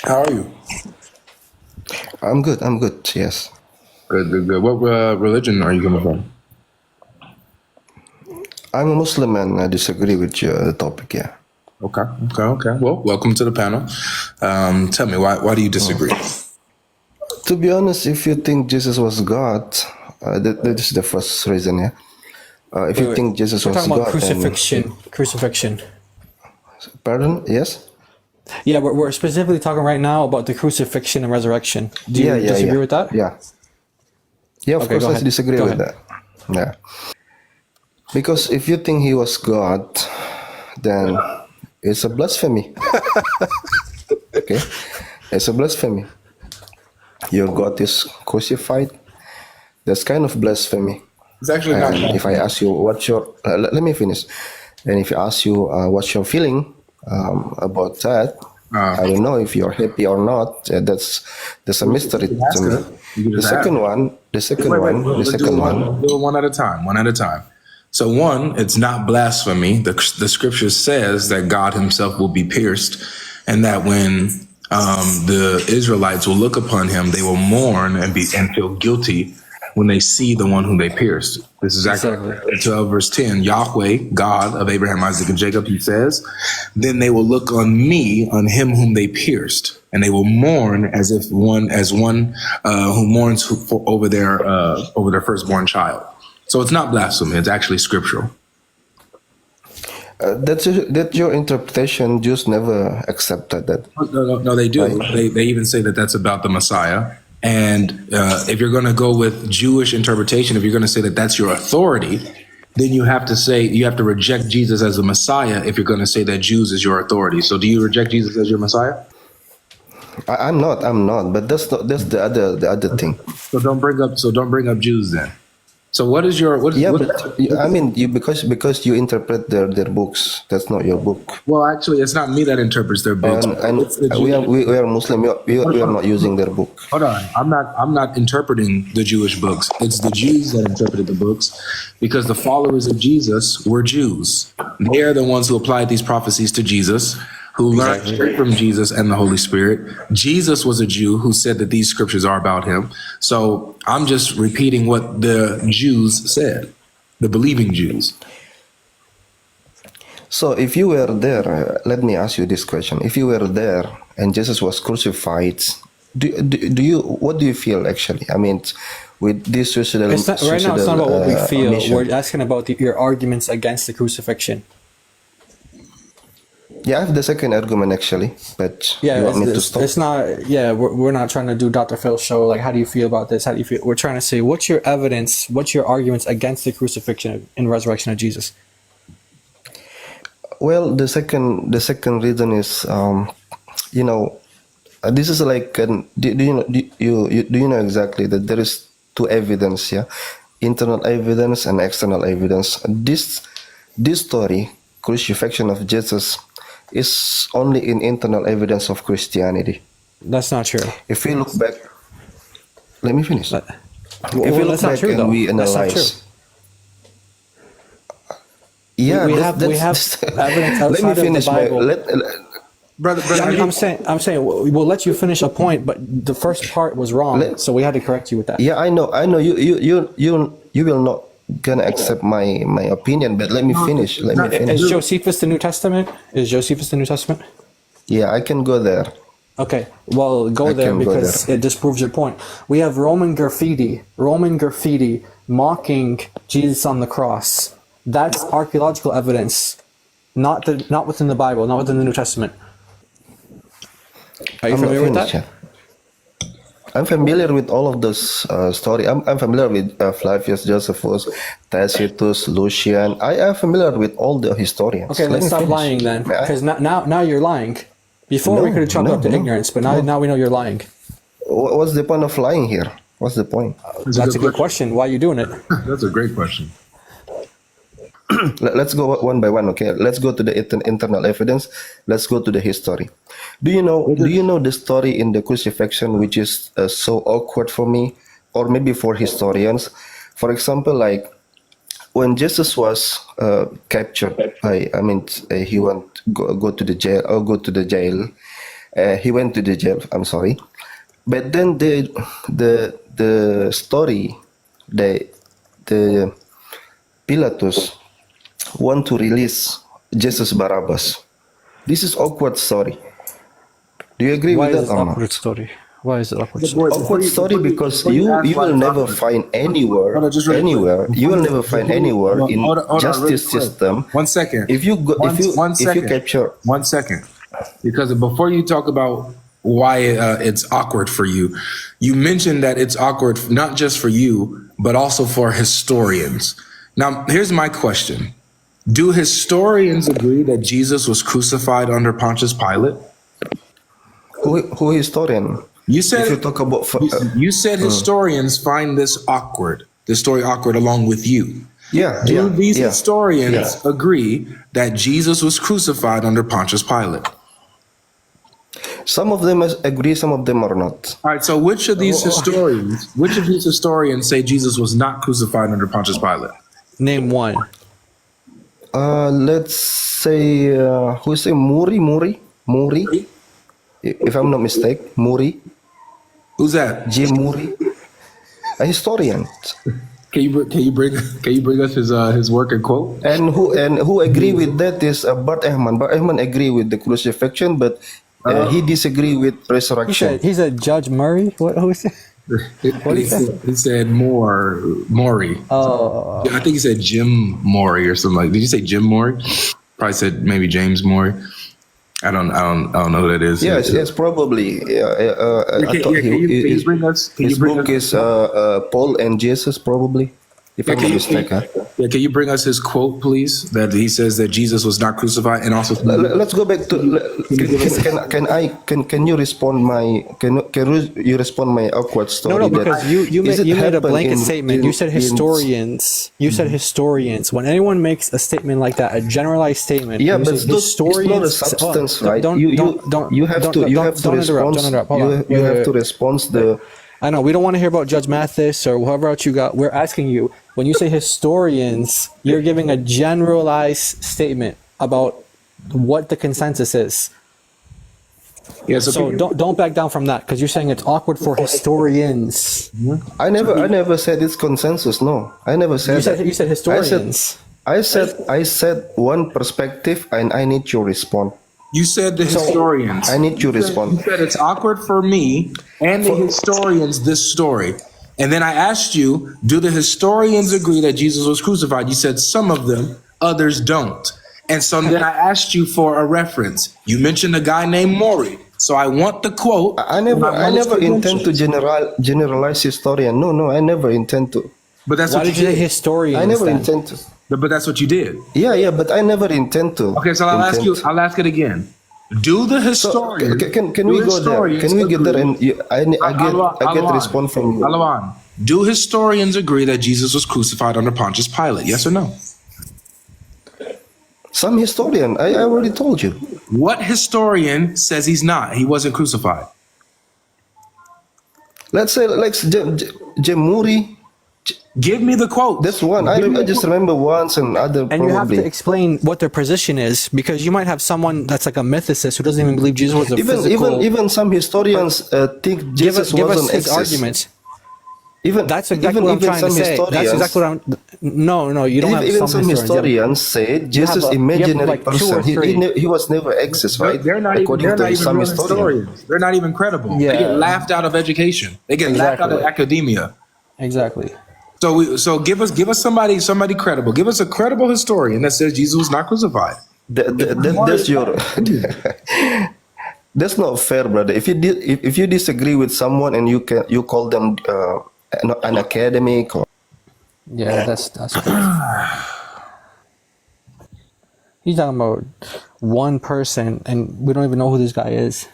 How are you? I'm good. I'm good. Yes. Good, good, good. What religion are you coming from? I'm a Muslim and I disagree with your topic. Yeah. Okay, okay, okay. Well, welcome to the panel. Tell me, why do you disagree? To be honest, if you think Jesus was God, that is the first reason. Yeah. If you Wait. think Jesus We're was talking about God, then crucifixion. Crucifixion. pardon. Yes. Yeah, we're specifically talking right now about the crucifixion and resurrection. Do you disagree with that? Yeah. Yeah. Of Okay, course, go I ahead. disagree Go with ahead. that. Yeah. Because if you think he was God, then it's a blasphemy. Okay. It's a blasphemy. Your God is crucified. That's kind of blasphemy. It's actually not. And if I ask you what's your, let me finish. And if I ask you what's your feeling about that, I don't know if you're happy or not. That's a mystery You to me. can The just ask. second one, Let's do it one at a time. One at a time. So one, it's not blasphemy. The scripture says that God Himself will be pierced, and that when the Israelites will look upon Him, they will mourn and feel guilty when they see the one whom they pierced. This is actually 12 verse 10. Yahweh, God of Abraham, Isaac, and Jacob, He says, then they will look on me, on Him whom they pierced, and they will mourn as one who mourns over their firstborn child. So it's not blasphemy; it's actually scriptural. That's your interpretation. Jews never accepted that. No, they do. They even say that that's about the Messiah. And if you're going to go with Jewish interpretation, if you're going to say that that's your authority, then you have to reject Jesus as the Messiah. If you're going to say that Jews is your authority, so do you reject Jesus as your Messiah? I'm not. But that's the other thing. So don't bring up Jews then. So what is your but I mean, because you interpret their books. That's not your book. Well, actually, it's not me that interprets their books. And we are Muslim. We are not using their book. Hold on, I'm not interpreting the Jewish books. It's the Jews that interpreted the books, because the followers of Jesus were Jews. They are the ones who applied these prophecies to Jesus, who learned straight from Jesus and the Holy Spirit. Jesus was a Jew who said that these scriptures are about him. So I'm just repeating what the Jews said, the believing Jews. So if you were there, let me ask you this question. If you were there and Jesus was crucified, what do you feel actually? I mean, with this suicidal... Right now it's not about what we feel. mission. We're asking about your arguments against the crucifixion. Yeah, I have the second argument actually, but Yeah, you want me to stop? it's not. Yeah, we're not trying to do Dr. Phil's show. Like, how do you feel about this? How do you feel? We're trying to say, what's your evidence? What's your arguments against the crucifixion and resurrection of Jesus? Well, the second reason is, this is like, do you know exactly that there is two evidence, yeah, internal evidence and external evidence. This story, crucifixion of Jesus, is only in internal evidence of Christianity. That's not true. If we look back, let me finish. If we look back and we analyze, yeah, we have evidence outside of the Bible. Brother, I'm saying we'll let you finish a point, but the first part was wrong, so we had to correct you with that. Yeah, I know. You will not gonna accept my opinion, but let me finish. Is Josephus the New Testament? Yeah, I can go there. Okay, well, go there because it disproves your point. We have Roman graffiti mocking Jesus on the cross. That's archaeological evidence, not within the Bible, not within the New Testament. Are you familiar with that? Yeah. I'm familiar with all of those story. I'm familiar with Flavius Josephus, Tacitus, Lucian. I am familiar with all the historians. Okay, let's stop lying then, because now you're lying. Before we could have chalked up to ignorance, but now we know you're lying. What's the point of lying here? What's the point? That's a good question. Why are you doing it? That's a great question. Let's go one by one, okay? Let's go to the internal evidence. Let's go to the history. Do you know the story in the crucifixion, which is so awkward for me, or maybe for historians? For example, like when Jesus was captured, he went go to the jail, He went to the jail. I'm sorry, but then the story, the Pilatus want to release Jesus Barabbas. This is awkward story. Do you agree Why with is that it or not? awkward story? Why is it awkward story? Awkward story because you will never find anywhere Hold on, just really anywhere quick. you will never find anywhere in Hold on, really justice quick. system. 1 second. If you go, if you second. capture 1 second, because before you talk about why it's awkward for you, you mentioned that it's awkward not just for you but also for historians. Now, here's my question: do historians agree that Jesus was crucified under Pontius Pilate? who historian. You If said you talk about you said historians find this story awkward along with you. Do these historians agree that Jesus was crucified under Pontius Pilate? Some of them agree, some of them are not. All right, so which of these historians say Jesus was not crucified under Pontius Pilate? Name one. Let's say who say Muri, if I'm not mistaken, Muri, Who's that? J. Muri, a historian. Can you bring us his work and quote? And who agree with that is Bart Ehrman. Bart Ehrman agree with the crucifixion, but he disagree with resurrection. He said Judge Murray. Who is it? What did he say? He said Maury. Oh, I think he said Jim Maury or something like. Did you say Jim Maury? Probably said maybe James Maury. I don't know who that is. Yes, probably. Can you bring us? His book is Paul and Jesus, probably. If I'm not mistaken. Yeah, can you bring us his quote, please? That he says that Jesus was not crucified, and also. Let's go back to. Can you respond my? Can you respond my awkward story? no, because you made a blanket in- statement. You said historians. You said historians. When anyone makes a statement like that, a generalized statement. Yeah, you but say it's not a substance, right? You have to respond. You have to respond the. I know we don't want to hear about Judge Mathis or whoever else you got. We're asking you, when you say historians, you're giving a generalized statement about what the consensus is. Yeah, So don't back down from that, because you're saying it's awkward for historians. I never said it's consensus. No, I never said that. You said historians. I said one perspective, and I need your response. You said the historians. I need your response. You said it's awkward for me and the historians this story. And then I asked you, do the historians agree that Jesus was crucified? You said some of them, others don't. And so then I asked you for a reference. You mentioned a guy named Maury. So I want the quote. I never intend to generalize historian. No, I never intend to. But that's Why what did you you say did. historians? I never then? intend to. But that's what you did. Yeah, but I never intend to. Okay, so I'll ask it again. Do the historians? Can we go there? Can we get there? And I get response from you. Alawan, do historians agree that Jesus was crucified under Pontius Pilate? Yes or no? Some historian. I already told you. What historian says he's not? He wasn't crucified. Let's say Jemuri. Give me the quote. That's one. I just remember once and other And you have to probably. explain what their position is, because you might have someone that's like a mythicist who doesn't even believe Jesus was a physical. Even some historians think Jesus give us wasn't his exist. arguments. Even That's exactly what I'm trying to some say. That's exactly what I'm. No, you don't have even some historians. historians say Jesus you have imaginary like 2 or person. 3. He was never exist, right? They're not According even to some real historians. historians. They're not even credible. They Yeah. get laughed out of education. They get laughed out of academia. Exactly. So give us somebody credible. Give us a credible historian that says Jesus was not crucified. That's your. That's not fair, brother. If you disagree with someone and you call them an academic or. Yeah, that's He's talking about one person, and we don't even know who this guy is.